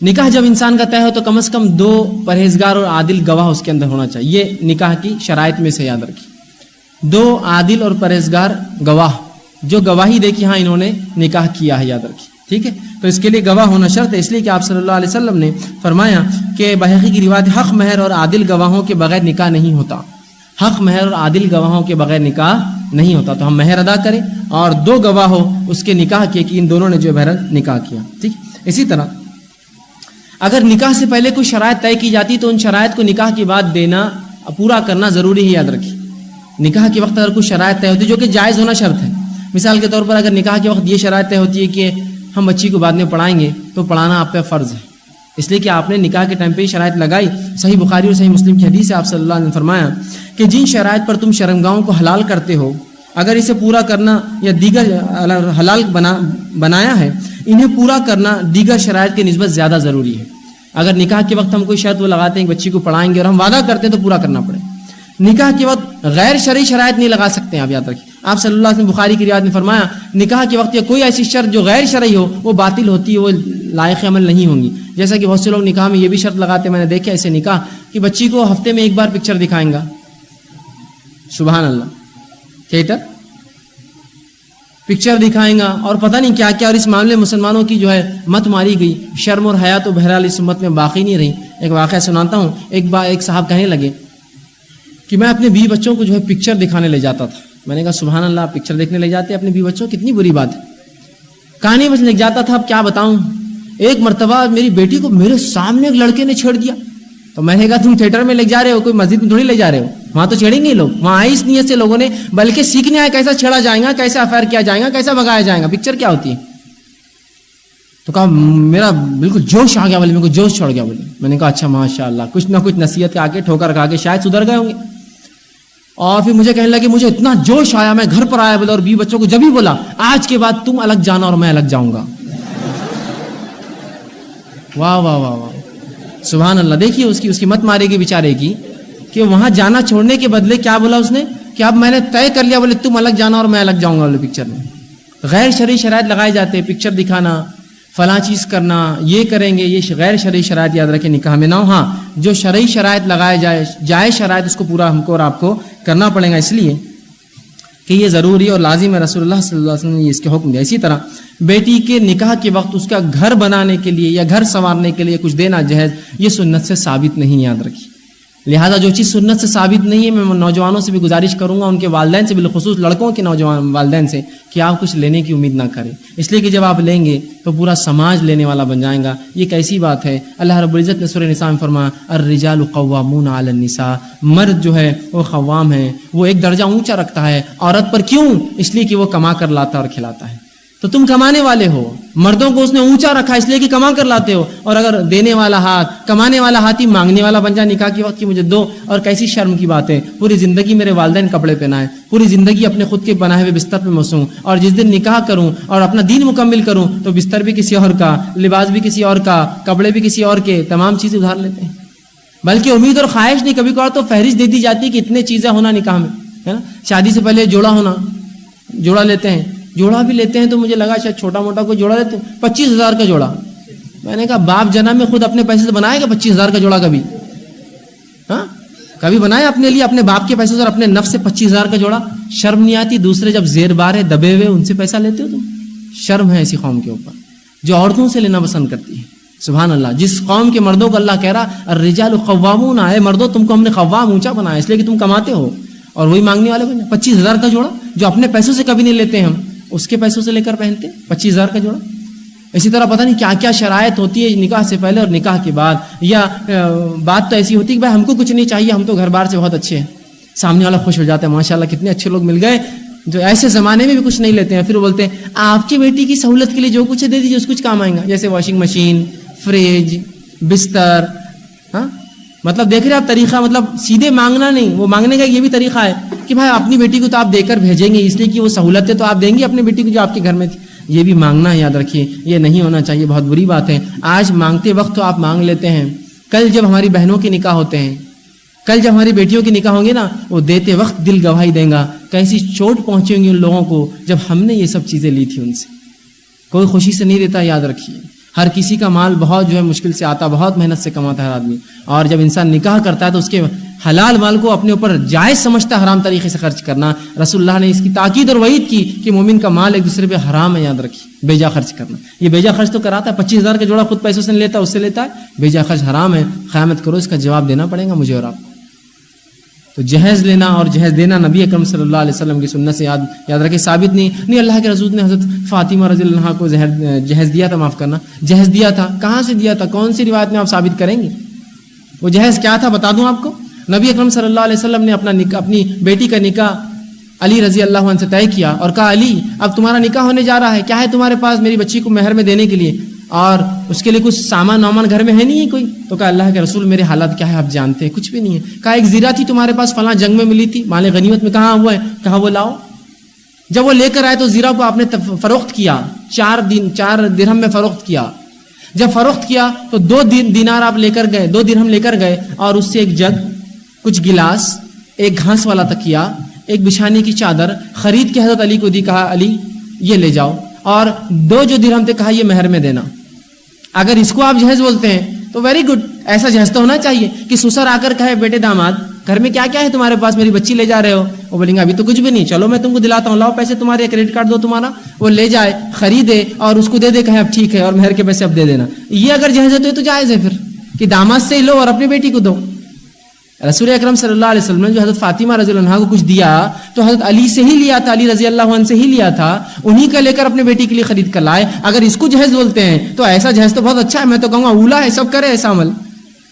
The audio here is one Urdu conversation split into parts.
نکاح جب انسان کا طے ہو تو کم از کم 2 پرہیزگار اور عادل گواہ اس کے اندر ہونا چاہیے. یہ نکاح کی شرائط میں سے یاد رکھیے. 2 عادل اور پرہیزگار گواہ جو گواہی دے کہ ہاں انہوں نے نکاح کیا ہے، یاد رکھیے. ٹھیک ہے، تو اس کے لیے گواہ ہونا شرط ہے، اس لیے کہ آپ صلی اللہ علیہ وسلم نے فرمایا کہ بحقی کی روایت حق مہر اور عادل گواہوں کے بغیر نکاح نہیں ہوتا. حق مہر اور عادل گواہوں کے بغیر نکاح نہیں ہوتا. تو ہم مہر ادا کریں اور 2 گواہ ہو اس کے نکاح کے کہ ان دونوں نے جو بہرحال نکاح کیا. ٹھیک. اسی طرح اگر نکاح سے پہلے کوئی شرائط طے کی جاتی تو ان شرائط کو نکاح کے بعد دینا پورا کرنا ضروری ہے. یاد رکھیے نکاح کے وقت اگر کوئی شرائط طے ہوتی جو کہ جائز ہونا شرط ہے. مثال کے طور پر اگر نکاح کے وقت یہ شرائط طے ہوتی ہے کہ ہم بچی کو بعد میں پڑھائیں گے تو پڑھانا آپ پہ فرض ہے، اس لیے کہ آپ نے نکاح کے ٹائم پہ شرائط لگائی. صحیح بخاری اور صحیح مسلم کی حدیث ہے، آپ صلی اللہ علیہ وسلم نے فرمایا کہ جن شرائط پر تم شرمگاہوں کو حلال کرتے ہو اگر اسے پورا کرنا یا دیگر حلال بنایا ہے انہیں پورا کرنا دیگر شرائط کی نسبت زیادہ ضروری ہے. اگر نکاح کے وقت ہم کوئی شرط وہ لگاتے ہیں کہ بچی کو پڑھائیں گے اور ہم وعدہ کرتے ہیں تو پورا کرنا پڑے. نکاح کے وقت غیر شرعی شرائط نہیں لگا سکتے ہیں. آپ یاد رکھیں آپ صلی اللہ علیہ وسلم بخاری کی روایت میں فرمایا نکاح کے وقت یا کوئی ایسی شرط جو غیر شرعی ہو وہ باطل ہوتی ہے، وہ لائق عمل نہیں ہوں گی. جیسا کہ بہت سے لوگ نکاح میں یہ بھی شرط لگاتے ہیں، میں نے دیکھا ایسے نکاح کہ بچی کو ہفتے میں 1 بار پکچر دکھائیں گا. سبحان اللہ، تھیٹر پکچر دکھائیں گا اور پتہ نہیں کیا کیا. اور اس معاملے میں مسلمانوں کی جو ہے مت ماری گئی. شرم اور حیا تو بہرحال اس امت میں باقی نہیں رہی. ایک واقعہ سناتا ہوں. ایک صاحب کہنے لگے کہ میں اپنے بیوی بچوں کو جو ہے پکچر دکھانے لے جاتا تھا. میں نے کہا سبحان اللہ، آپ پکچر دیکھنے لے جاتے اپنے بیوی بچوں، کتنی بری بات ہے. کہانی میں لے جاتا تھا. اب کیا بتاؤں، ایک مرتبہ میری بیٹی کو میرے سامنے ایک لڑکے نے چھیڑ دیا. تو میں نے کہا تم تھیٹر میں لے جا رہے ہو، کوئی مسجد میں تھوڑی لے جا رہے ہو، وہاں تو چھیڑیں گے لوگ. وہاں آئی اس نیت سے لوگوں نے بلکہ سیکھنے آئے کیسا چھیڑا جائے گا، کیسا افیئر کیا جائے گا، کیسا بھگایا جائے گا. پکچر کیا ہوتی ہے؟ تو کہا میرا بالکل جوش آ گیا، بولے میرے کو جوش چھوڑ گیا. بولے میں نے کہا اچھا ماشاء اللہ، کچھ نہ کچھ نصیحت آ کے ٹھوکر کھا کے شاید سدھر گئے ہوں گے. اور پھر مجھے کہنے لگے مجھے اتنا جوش آیا، میں گھر پر آیا بولے اور بیوی بچوں کو جب ہی بولا آج کے بعد تم الگ جانا اور میں الگ جاؤں گا. واہ واہ واہ واہ، سبحان اللہ. دیکھیے اس کی مت مارے گی بیچارے کی کہ وہاں جانا چھوڑنے کے بدلے کیا بولا اس نے کہ اب میں نے طے کر لیا، بولے تم الگ جانا اور میں الگ جاؤں گا. بولے پکچر میں غیر شرعی شرائط لگائے جاتے ہیں، پکچر دکھانا، فلاں چیز کرنا، یہ کریں گے، یہ غیر شرعی شرائط یاد رکھیں نکاح میں نہ ہو. ہاں جو شرعی شرائط لگائے جائے شرائط اس کو پورا ہم کو اور آپ کو کرنا پڑے گا، اس لیے کہ یہ ضروری اور لازم ہے. رسول اللہ صلی اللہ علیہ وسلم نے اس کے حکم دیا. اسی طرح بیٹی کے نکاح کے وقت اس کا گھر بنانے کے لیے یا گھر سنوارنے کے لیے کچھ دینا جہیز، یہ سنت سے ثابت نہیں. یاد رکھیے لہٰذا جو چیز سنت سے ثابت نہیں ہے، میں نوجوانوں سے بھی گزارش کروں گا، ان کے والدین سے، بالخصوص لڑکوں کے نوجوان والدین سے، کہ آپ کچھ لینے کی امید نہ کریں، اس لیے کہ جب آپ لیں گے تو پورا سماج لینے والا بن جائے گا. یہ کیسی بات ہے؟ اللہ رب العزت نے سورہ نساء میں فرمایا الرجال قوامون علی النساء، مرد جو ہے وہ قوام ہے، وہ ایک درجہ اونچا رکھتا ہے عورت پر. کیوں؟ اس لیے کہ وہ کما کر لاتا اور کھلاتا ہے. تو تم کمانے والے ہو، مردوں کو اس نے اونچا رکھا اس لیے کہ کما کر لاتے ہو. اور اگر دینے والا ہاتھ، کمانے والا ہاتھ ہی مانگنے والا بن جائے نکاح کے وقت کی مجھے دو، اور کیسی شرم کی بات ہے، پوری زندگی میرے والدین کپڑے پہنائے، پوری زندگی اپنے خود کے بنائے ہوئے بستر پہ مسوں، اور جس دن نکاح کروں اور اپنا دین مکمل کروں تو بستر بھی کسی اور کا، لباس بھی کسی اور کا، کپڑے بھی کسی اور کے، تمام چیزیں ادھار لیتے ہیں. بلکہ امید اور خواہش نہیں، کبھی کبھار تو فہرست دے دی جاتی ہے کہ اتنے چیزیں ہونا نکاح میں، ہے نا. شادی سے پہلے جوڑا ہونا، جوڑا لیتے ہیں، جوڑا بھی لیتے ہیں تو مجھے لگا شاید چھوٹا موٹا کوئی جوڑا لیتے ہیں، 25,000 کا جوڑا. میں نے کہا باپ جنم میں خود اپنے پیسے سے بنائے گا 25,000 کا جوڑا؟ کبھی ہاں کبھی بنایا اپنے لیے اپنے باپ کے پیسے سے اور اپنے نفس سے 25,000 کا جوڑا؟ شرم نہیں آتی؟ دوسرے جب زیر بار ہے دبے ہوئے ان سے پیسہ لیتے ہو تم؟ شرم ہے ایسی قوم کے اوپر جو عورتوں سے لینا پسند کرتی ہے. سبحان اللہ. جس قوم کے مردوں کو اللہ کہہ رہا الرجال قوامون، آئے مردوں تم کو ہم نے قوام اونچا بنایا اس لیے کہ تم کماتے ہو، اور وہی مانگنے والے بنے. 25,000 کا جوڑا جو اپنے پیسوں سے کبھی نہیں لیتے ہم، اس کے پیسوں سے لے کر پہنتے 25,000 کا جوڑا. اسی طرح پتہ نہیں کیا کیا شرائط ہوتی ہے نکاح سے پہلے اور نکاح کے بعد. یا بات تو ایسی ہوتی ہے کہ بھائی ہم کو کچھ نہیں چاہیے، ہم تو گھر بار سے بہت اچھے ہیں، سامنے والا خوش ہو جاتا ہے، ماشاءاللہ کتنے اچھے لوگ مل گئے جو ایسے زمانے میں بھی کچھ نہیں لیتے ہیں. پھر وہ بولتے ہیں آپ کی بیٹی کی سہولت کے لیے جو کچھ دے دیجیے، اس کچھ کام آئے گا، جیسے واشنگ مشین، فریج، بستر. ہاں مطلب دیکھ رہے آپ طریقہ، مطلب سیدھے مانگنا نہیں، وہ مانگنے کا یہ بھی طریقہ ہے کہ بھائی اپنی بیٹی کو تو آپ دے کر بھیجیں گے اس لیے کہ وہ سہولتیں تو آپ دیں گے اپنی بیٹی کو جو آپ کے گھر میں تھی. یہ بھی مانگنا ہے، یاد رکھیے یہ نہیں ہونا چاہیے، بہت بری بات ہے. آج مانگتے وقت تو آپ مانگ لیتے ہیں، کل جب ہماری بہنوں کے نکاح ہوتے ہیں، کل جب ہماری بیٹیوں کے نکاح ہوں گے نا، وہ دیتے وقت دل گواہی دیں گا کیسی چوٹ پہنچے گی ان لوگوں کو جب ہم نے یہ سب چیزیں لی تھی ان سے. کوئی خوشی سے نہیں دیتا، یاد رکھیے. ہر کسی کا مال بہت جو ہے مشکل سے آتا، بہت محنت سے کماتا ہے ہر آدمی، اور جب انسان نکاح کرتا ہے تو اس کے حلال مال کو اپنے اوپر جائز سمجھتا ہے حرام طریقے سے خرچ کرنا۔ رسول اللہ نے اس کی تاکید اور وعید کی کہ مومن کا مال ایک دوسرے پہ حرام ہے، یاد رکھیے، بیجا خرچ کرنا۔ یہ بیجا خرچ تو کراتا ہے، 25,000 کا جوڑا خود پیسوں سے نہیں لیتا، اس سے لیتا ہے، بیجا خرچ حرام ہے، قیامت کرو اس کا جواب دینا پڑے گا مجھے اور آپ کو۔ تو جہیز لینا اور جہیز دینا نبی اکرم صلی اللہ علیہ وسلم کی سنت سے یاد رکھے ثابت نہیں اللہ کے رسول نے حضرت فاطمہ رضی اللہ عنہا کو جہیز دیا تھا، معاف کرنا، جہیز دیا تھا، کہاں سے دیا تھا، کون سی روایت میں آپ ثابت کریں گے؟ وہ جہیز کیا تھا بتا دوں آپ کو۔ نبی اکرم صلی اللہ علیہ وسلم نے اپنی بیٹی کا نکاح علی رضی اللہ عنہ سے طے کیا اور کہا علی اب تمہارا نکاح ہونے جا رہا ہے، کیا ہے تمہارے پاس میری بچی کو مہر میں دینے کے لیے، اور اس کے لیے کچھ سامان وامان گھر میں ہے نہیں ہے کوئی؟ تو کہا اللہ کے رسول میرے حالات کیا ہے آپ جانتے ہیں، کچھ بھی نہیں ہے۔ کہا ایک زیرہ تھی تمہارے پاس فلاں جنگ میں ملی تھی، مال غنیمت میں، کہاں ہوا ہے؟ کہا وہ لاؤ۔ جب وہ لے کر آئے تو زیرہ کو آپ نے فروخت کیا، 4 درہم میں فروخت کیا۔ جب فروخت کیا تو 2 دینار آپ لے کر گئے، 2 درہم لے کر گئے، اور اس سے ایک جگ، کچھ گلاس، ایک گھاس والا تکیا، ایک بچھانے کی چادر خرید کے حضرت علی کو دی، کہا علی یہ لے جاؤ، اور 2 جو درہم تھے کہا یہ مہر میں دینا۔ اگر اس کو آپ جہیز بولتے ہیں تو ویری گڈ، ایسا جہیز تو ہونا چاہیے کہ سسر آ کر کہے بیٹے داماد گھر میں کیا کیا ہے تمہارے پاس، میری بچی لے جا رہے ہو، وہ بولیں گے ابھی تو کچھ بھی نہیں، چلو میں تم کو دلاتا ہوں، لاؤ پیسے تمہارے، کریڈٹ کارڈ دو تمہارا، وہ لے جائے خریدے اور اس کو دے دے، کہے اب ٹھیک ہے اور مہر کے پیسے اب دے دینا۔ یہ اگر جہیز ہے تو یہ تو جائز ہے پھر کہ داماد سے لو اور اپنی بیٹی کو دو۔ رسول اکرم صلی اللہ علیہ وسلم نے جو حضرت فاطمہ رضی اللہ عنہا کو کچھ دیا تو حضرت علی سے ہی لیا تھا، علی رضی اللہ عنہ سے ہی لیا تھا، انہی کا لے کر اپنے بیٹی کے لیے خرید کر لائے۔ اگر اس کو جہیز بولتے ہیں تو ایسا جہیز تو بہت اچھا ہے، میں تو کہوں گا اولا ہے، سب کرے ایسا عمل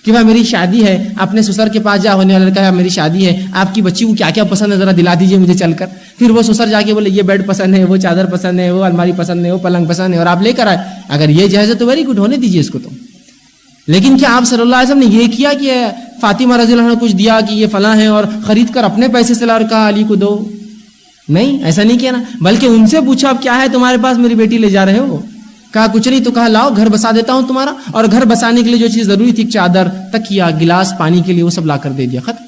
کہ بھائی میری شادی ہے، اپنے سسر کے پاس جا، ہونے والا لڑکا ہے میری شادی ہے، آپ کی بچی کو کیا کیا پسند ہے ذرا دلا دیجیے مجھے چل کر، پھر وہ سسر جا کے بولے یہ بیڈ پسند ہے، وہ چادر پسند ہے، وہ الماری پسند ہے، وہ پلنگ پسند ہے، اور آپ لے کر آئے۔ اگر یہ جہیز ہے تو ویری گڈ، ہونے دیجیے اس کو تو۔ لیکن کیا آپ صلی اللہ علیہ وسلم نے یہ کیا کہ فاطمہ رضی اللہ عنہ نے کچھ دیا کہ یہ فلاں ہے اور خرید کر اپنے پیسے سے لا اور کہا علی کو دو؟ نہیں، ایسا نہیں کیا نا، بلکہ ان سے پوچھا اب کیا ہے تمہارے پاس، میری بیٹی لے جا رہے ہو؟ کہا کچھ نہیں، تو کہا لاؤ گھر بسا دیتا ہوں تمہارا، اور گھر بسانے کے لیے جو چیز ضروری تھی، چادر، تکیا، گلاس، پانی کے لیے، وہ سب لا کر دے دیا، ختم۔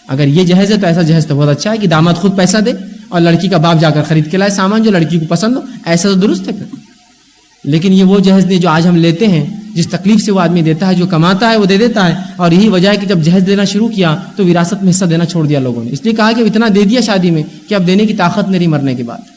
اگر یہ جہیز ہے تو ایسا جہیز تو بہت اچھا ہے کہ داماد خود پیسہ دے اور لڑکی کا باپ جا کر خرید کے لائے سامان جو لڑکی کو پسند ہو، ایسا تو درست ہے پھر۔ لیکن یہ وہ جہیز نہیں جو آج ہم لیتے ہیں، جس تکلیف سے وہ آدمی دیتا ہے، جو کماتا ہے وہ دے دیتا ہے، اور یہی وجہ ہے کہ جب جہیز دینا شروع کیا تو وراثت میں حصہ دینا چھوڑ دیا لوگوں نے، اس لیے کہا کہ اتنا دے دیا شادی میں کہ اب دینے کی طاقت نہیں مرنے کے بعد۔